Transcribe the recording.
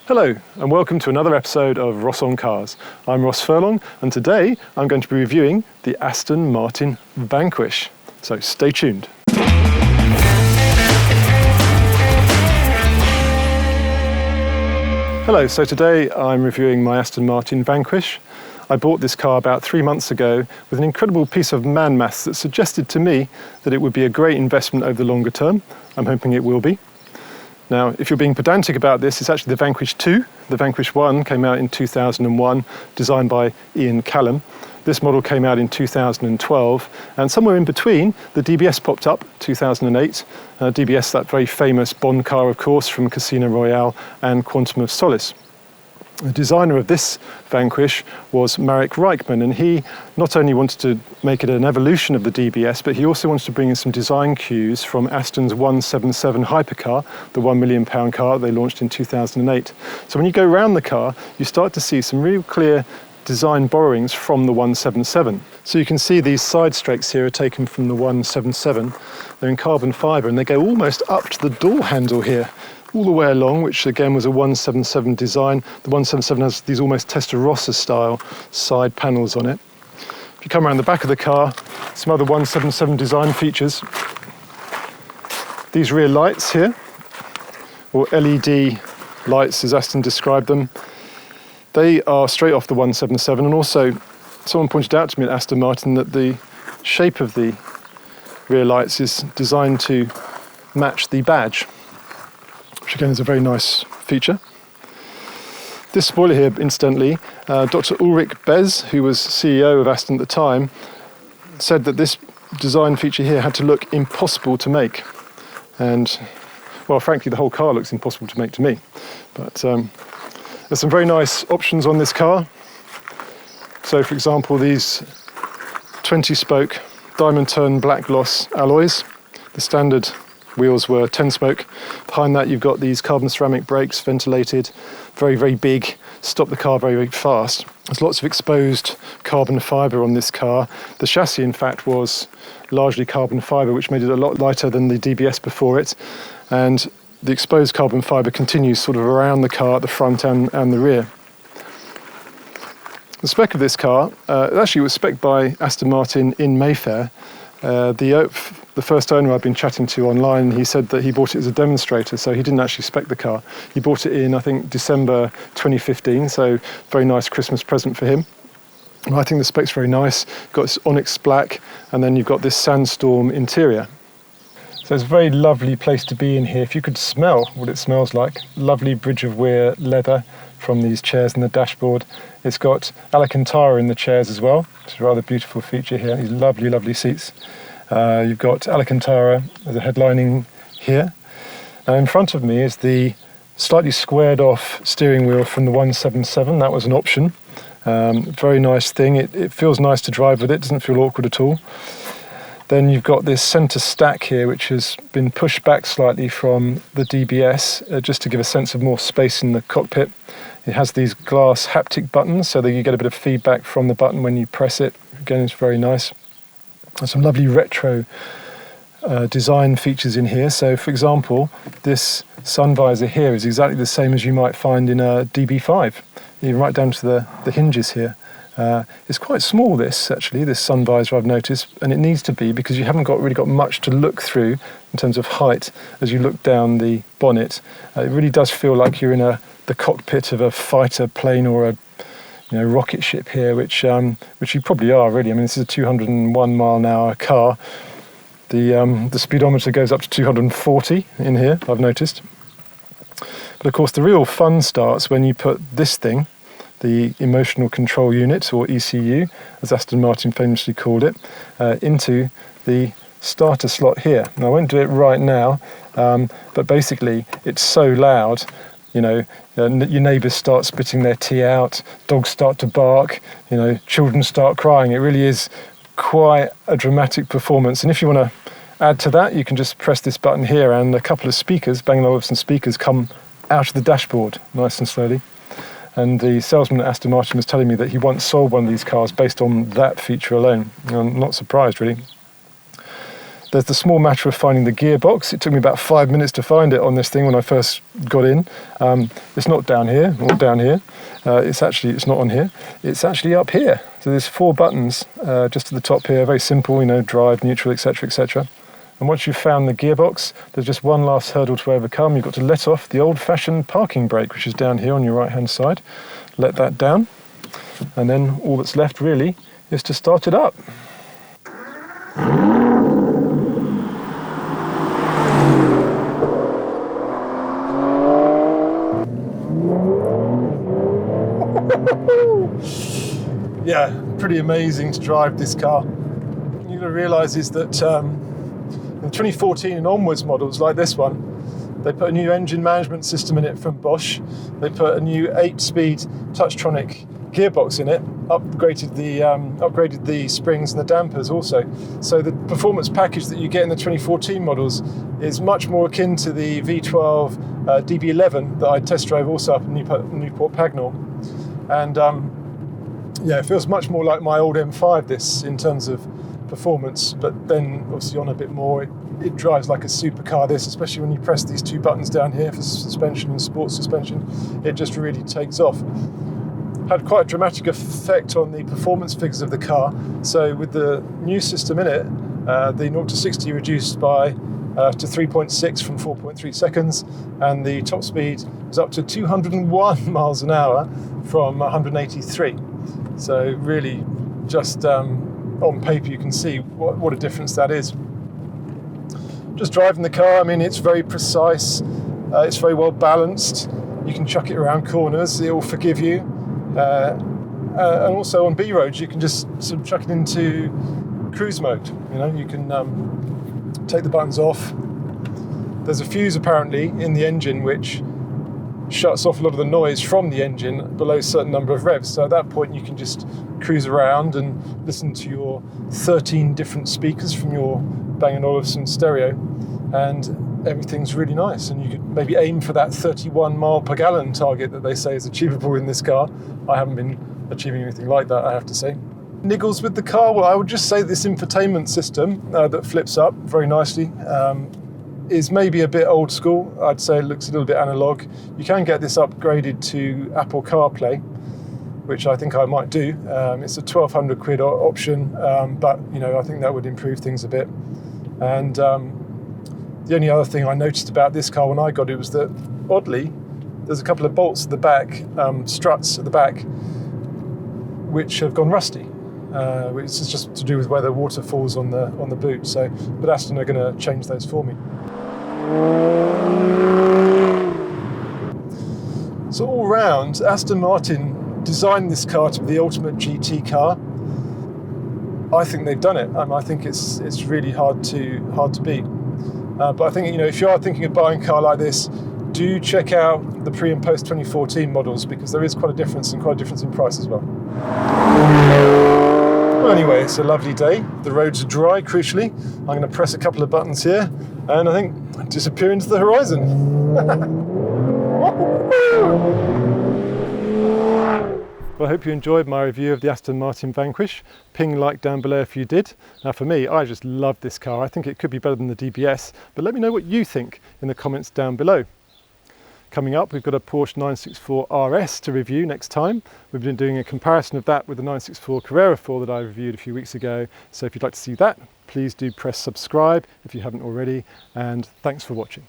Hello and welcome to another episode of Ross on Cars. I'm Ross Furlong and today I'm going to be reviewing the Aston Martin Vanquish. So stay tuned. Hello, so today I'm reviewing my Aston Martin Vanquish. I bought this car about 3 months ago with an incredible piece of man maths that suggested to me that it would be a great investment over the longer term. I'm hoping it will be. Now, if you're being pedantic about this, it's actually the Vanquish 2. The Vanquish 1 came out in 2001, designed by Ian Callum. This model came out in 2012, and somewhere in between, the DBS popped up, 2008. DBS, that very famous Bond car, of course, from Casino Royale and Quantum of Solace. The designer of this Vanquish was Marek Reichman, and he not only wanted to make it an evolution of the DBS, but he also wanted to bring in some design cues from Aston's 177 hypercar, the £1 million car they launched in 2008. So when you go around the car, you start to see some real clear design borrowings from the 177. So you can see these side strakes here are taken from the 177. They're in carbon fibre and they go almost up to the door handle here, all the way along, which again was a 177 design. The 177 has these almost Testarossa style side panels on it. If you come around the back of the car, some other 177 design features. These rear lights here, or LED lights as Aston described them, they are straight off the 177, and also someone pointed out to me at Aston Martin that the shape of the rear lights is designed to match the badge, which again is a very nice feature. This spoiler here, incidentally, Dr. Ulrich Bez, who was CEO of Aston at the time, said that this design feature here had to look impossible to make. And, well, frankly, the whole car looks impossible to make to me. But there's some very nice options on this car. So, for example, these 20-spoke diamond turn black gloss alloys. The standard wheels were 10-spoke. Behind that you've got these carbon ceramic brakes, ventilated, very, very big, stop the car very, very fast. There's lots of exposed carbon fibre on this car. The chassis, in fact, was largely carbon fibre, which made it a lot lighter than the DBS before it. And the exposed carbon fibre continues sort of around the car at the front and the rear. The spec of this car, actually was spec'd by Aston Martin in Mayfair. The first owner I've been chatting to online, he said that he bought it as a demonstrator, so he didn't actually spec the car. He bought it in, I think, December 2015, so very nice Christmas present for him. I think the spec's very nice. You've got this onyx black, and then you've got this sandstorm interior. So it's a very lovely place to be in here. If you could smell what it smells like, lovely Bridge of Weir leather from these chairs and the dashboard. It's got Alcantara in the chairs as well, which is a rather beautiful feature here. These lovely, lovely seats. You've got Alcantara as a headlining here. Now in front of me is the slightly squared off steering wheel from the 177. That was an option. Very nice thing. It feels nice to drive with it, doesn't feel awkward at all. Then you've got this centre stack here, which has been pushed back slightly from the DBS, just to give a sense of more space in the cockpit. It has these glass haptic buttons, so that you get a bit of feedback from the button when you press it. Again, it's very nice. There's some lovely retro design features in here. So, for example, this sun visor here is exactly the same as you might find in a DB5, even right down to the hinges here. It's quite small, this sun visor, I've noticed, and it needs to be because you haven't really got much to look through in terms of height as you look down the bonnet. It really does feel like you're in the cockpit of a fighter plane or a rocket ship here, which you probably are, really. I mean, this is a 201 mile an hour car. The speedometer goes up to 240 in here, I've noticed. But of course, the real fun starts when you put this thing, the emotional control unit, or ECU, as Aston Martin famously called it, into the starter slot here. Now, I won't do it right now, but basically it's so loud, your neighbours start spitting their tea out, dogs start to bark, children start crying. It really is quite a dramatic performance. And if you want to add to that, you can just press this button here and a couple of speakers, Bang & Olufsen speakers, come out of the dashboard nice and slowly. And the salesman at Aston Martin was telling me that he once sold one of these cars based on that feature alone. I'm not surprised, really. There's the small matter of finding the gearbox. It took me about 5 minutes to find it on this thing when I first got in. It's not down here or down here. It's not on here. It's actually up here. So there's 4 buttons just at the top here. Very simple, you know, drive, neutral, etc., etc. And once you've found the gearbox, there's just one last hurdle to overcome. You've got to let off the old-fashioned parking brake, which is down here on your right-hand side. Let that down, and then all that's left really is to start it up. Yeah, pretty amazing to drive this car. You're going to realise is that in the 2014 and onwards models like this one, they put a new engine management system in it from Bosch. They put a new 8-speed Touchtronic gearbox in it, upgraded the springs and the dampers also. So the performance package that you get in the 2014 models is much more akin to the V12 DB11 that I test drove also up in Newport Pagnell. And yeah, it feels much more like my old M5 this in terms of performance, but then obviously on a bit more, it drives like a supercar this, especially when you press these 2 buttons down here for suspension and sports suspension. It just really takes off. Had quite a dramatic effect on the performance figures of the car. So with the new system in it, the 0 to 60 reduced by to 3.6 from 4.3 seconds, and the top speed was up to 201 miles an hour from 183. So really just on paper you can see what a difference that is. Just driving the car, I mean, it's very precise, it's very well balanced. You can chuck it around corners, it will forgive you. And also on B roads, you can just sort of chuck it into cruise mode. You know, you can take the buttons off. There's a fuse apparently in the engine which shuts off a lot of the noise from the engine below a certain number of revs. So at that point, you can just cruise around and listen to your 13 different speakers from your Bang & Olufsen stereo, and everything's really nice. And you could maybe aim for that 31 mile per gallon target that they say is achievable in this car. I haven't been achieving anything like that, I have to say. Niggles with the car, well, I would just say this infotainment system that flips up very nicely is maybe a bit old school. I'd say it looks a little bit analog. You can get this upgraded to Apple CarPlay, which I think I might do. It's a 1,200 quid option, but you know, I think that would improve things a bit. And the only other thing I noticed about this car when I got it was that, oddly, there's a couple of bolts at the back, struts at the back, which have gone rusty. Which is just to do with where the water falls on the boot. So, but Aston are going to change those for me. So all round, Aston Martin designed this car to be the ultimate GT car. I think they've done it. I think it's really hard to beat. But I think, you know, if you are thinking of buying a car like this, do check out the pre and post 2014 models, because there is quite a difference and quite a difference in price as well. Well, anyway, it's a lovely day. The roads are dry, crucially. I'm going to press a couple of buttons here and I think disappear into the horizon. Well, I hope you enjoyed my review of the Aston Martin Vanquish. Ping like down below if you did. Now for me, I just love this car. I think it could be better than the DBS, but let me know what you think in the comments down below. Coming up, we've got a Porsche 964 RS to review next time. We've been doing a comparison of that with the 964 Carrera 4 that I reviewed a few weeks ago. So if you'd like to see that, please do press subscribe if you haven't already, and thanks for watching.